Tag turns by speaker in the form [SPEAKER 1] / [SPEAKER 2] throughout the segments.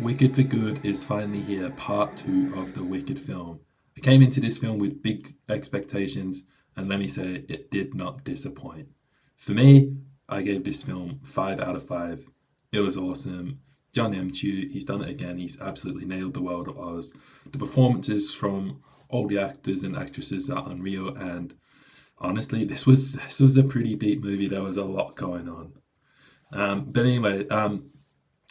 [SPEAKER 1] Wicked for Good is finally here, part two of the Wicked film. I came into this film with big expectations, and let me say, it did not disappoint. For me, I gave this film 5 out of 5. It was awesome. Jon M, he's done it again. He's absolutely nailed the world of Oz. The performances from all the actors and actresses are unreal, and honestly, this was a pretty deep movie. There was a lot going on. But anyway,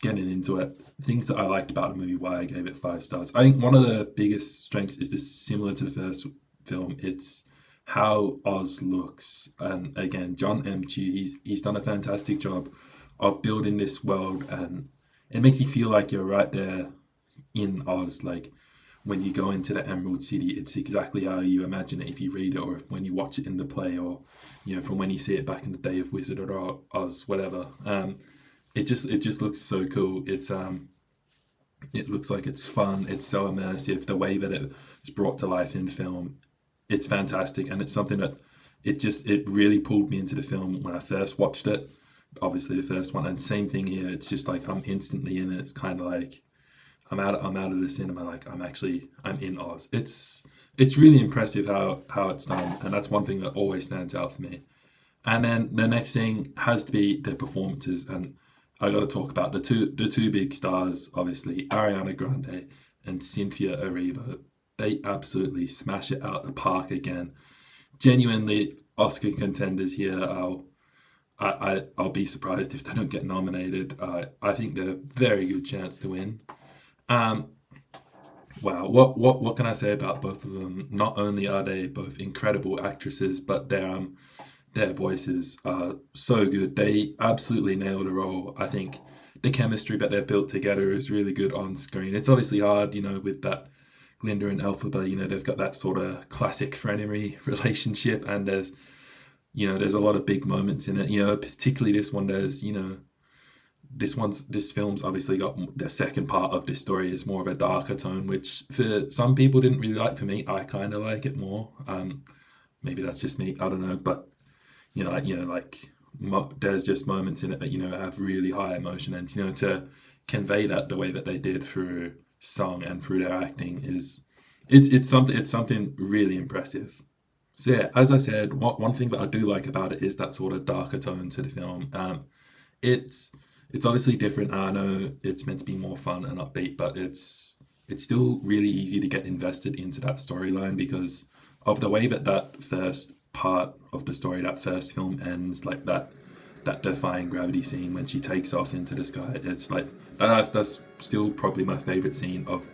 [SPEAKER 1] getting into it, things that I liked about the movie, why I gave it 5 stars. I think one of the biggest strengths is this, similar to the first film. It's how Oz looks, and again, Jon M. He's done a fantastic job of building this world, and it makes you feel like you're right there in Oz. Like when you go into the Emerald City, it's exactly how you imagine it if you read it, or when you watch it in the play, or from when you see it back in the day of Wizard or Oz, whatever. It just looks so cool. It looks like it's fun. It's so immersive. The way that it's brought to life in film, it's fantastic, and it's something that it really pulled me into the film when I first watched it. Obviously, the first one, and same thing here. It's just like I'm instantly in it. It's kind of like I'm out of the cinema. Like I'm in Oz. It's really impressive how it's done, and that's one thing that always stands out for me. And then the next thing has to be the performances, and I got to talk about the two big stars, obviously Ariana Grande and Cynthia Erivo. They absolutely smash it out the park again. Genuinely Oscar contenders here. I'll be surprised if they don't get nominated. I think they're a very good chance to win. Um, wow, what can I say about both of them? Not only are they both incredible actresses, but their voices are so good. They absolutely nail the role. I think the chemistry that they've built together is really good on screen. It's obviously hard, with that Glinda and Elphaba, they've got that sort of classic frenemy relationship, and there's a lot of big moments in it. Particularly this one. This film's obviously got the second part of this story is more of a darker tone, which for some people didn't really like. For me, I kind of like it more. Maybe that's just me. I don't know, but there's just moments in it that have really high emotion, and to convey that the way that they did through song and through their acting it's something really impressive. So yeah, as I said, one thing that I do like about it is that sort of darker tone to the film. It's obviously different. I know it's meant to be more fun and upbeat, but it's still really easy to get invested into that storyline because of the way that first part of the story, that first film ends, like that defying gravity scene when she takes off into the sky. It's like that's still probably my favorite scene of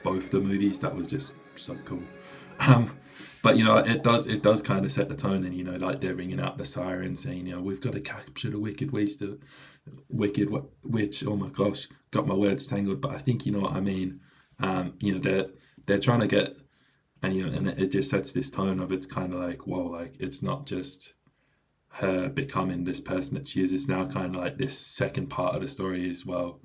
[SPEAKER 1] both the movies. That was just so cool. Um, but it does kind of set the tone, and like they're ringing out the siren saying, we've got to capture the witch. Oh my gosh, got my words tangled, but I think you know what I mean. They're trying to get, and it just sets this tone of, it's kind of like, whoa, like it's not just her becoming this person that she is. It's now kind of like this second part of the story as well.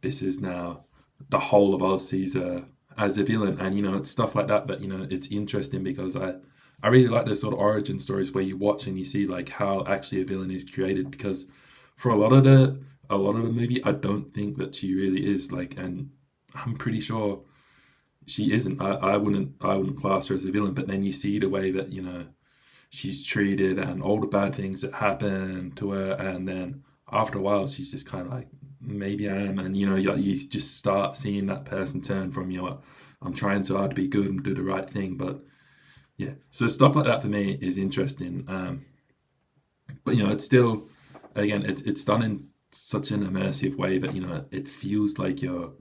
[SPEAKER 1] This is now the whole of Oz sees her as a villain, and it's stuff like that. But it's interesting because I really like those sort of origin stories where you watch and you see like how actually a villain is created. Because for a lot of the movie, I don't think that she really is like, and I'm pretty sure she isn't. I wouldn't class her as a villain. But then you see the way that she's treated and all the bad things that happen to her, and then after a while she's just kind of like, maybe I am. And you just start seeing that person turn from I'm trying so hard to be good and do the right thing. But yeah, so stuff like that for me is interesting. But it's still, again, it's done in such an immersive way that it feels like you're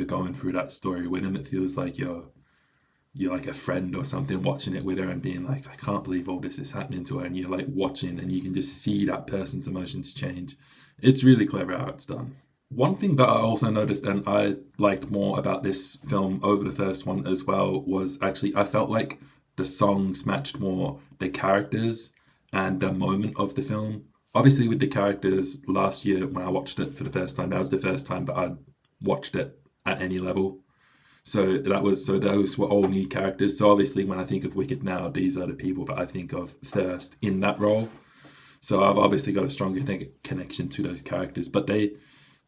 [SPEAKER 1] going through that story with him. It feels like you're like a friend or something watching it with her and being like, I can't believe all this is happening to her, and you're like watching and you can just see that person's emotions change. It's really clever how it's done. One thing that I also noticed and I liked more about this film over the first one as well was actually I felt like the songs matched more the characters and the moment of the film. Obviously with the characters, last year when I watched it for the first time, that was the first time that I'd watched it at any level. So those were all new characters. So obviously when I think of Wicked now, these are the people that I think of first in that role. So I've obviously got a stronger connection to those characters. But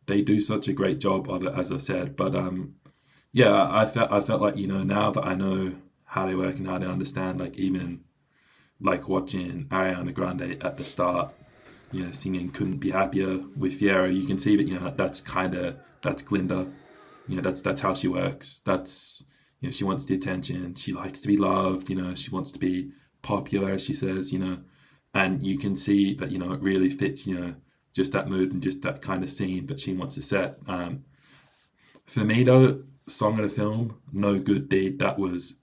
[SPEAKER 1] they do such a great job of it, as I said. But yeah, I felt like, now that I know how they work and how they understand, like even like watching Ariana Grande at the start, singing "Couldn't Be Happier" with Fiero, you can see that that's Glinda. That's how she works. That's she wants the attention. She likes to be loved. She wants to be popular, as she says. And you can see that it really fits. Just that mood and just that kind of scene that she wants to set. For me though, song of the film, "No Good Deed," that was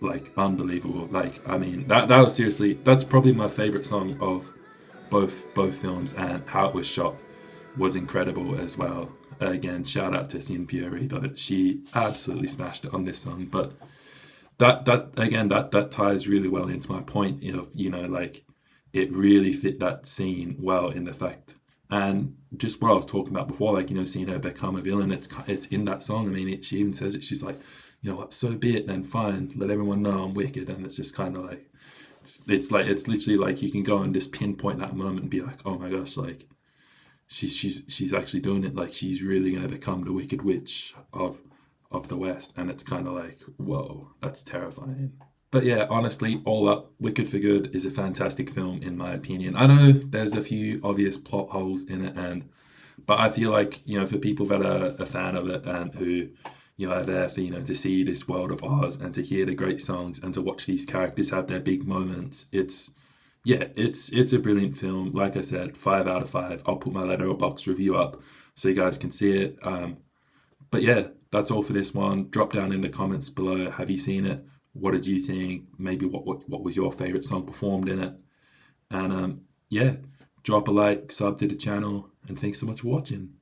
[SPEAKER 1] like unbelievable. Like I mean, that was seriously, that's probably my favorite song of both films, and how it was shot was incredible as well. Again, shout out to Cynthia Erivo. She absolutely smashed it on this song. But that ties really well into my point of, like it really fit that scene well in the fact, and just what I was talking about before, like seeing her become a villain. It's in that song. I mean, she even says it. She's like, what, so be it then, fine. Let everyone know I'm wicked. And it's just kind of like, it's literally like you can go and just pinpoint that moment and be like, oh my gosh, like she's actually doing it. Like she's really gonna become the Wicked Witch of the West, and it's kind of like, whoa, that's terrifying. But yeah, honestly, all up, Wicked for Good is a fantastic film in my opinion. I know there's a few obvious plot holes in it, but I feel like for people that are a fan of it and who are there for to see this world of Oz and to hear the great songs and to watch these characters have their big moments, it's a brilliant film. Like I said, 5 out of 5. I'll put my Letterboxd review up so you guys can see it. But yeah, that's all for this one. Drop down in the comments below. Have you seen it? What did you think? Maybe what was your favorite song performed in it? And yeah, drop a like, sub to the channel, and thanks so much for watching.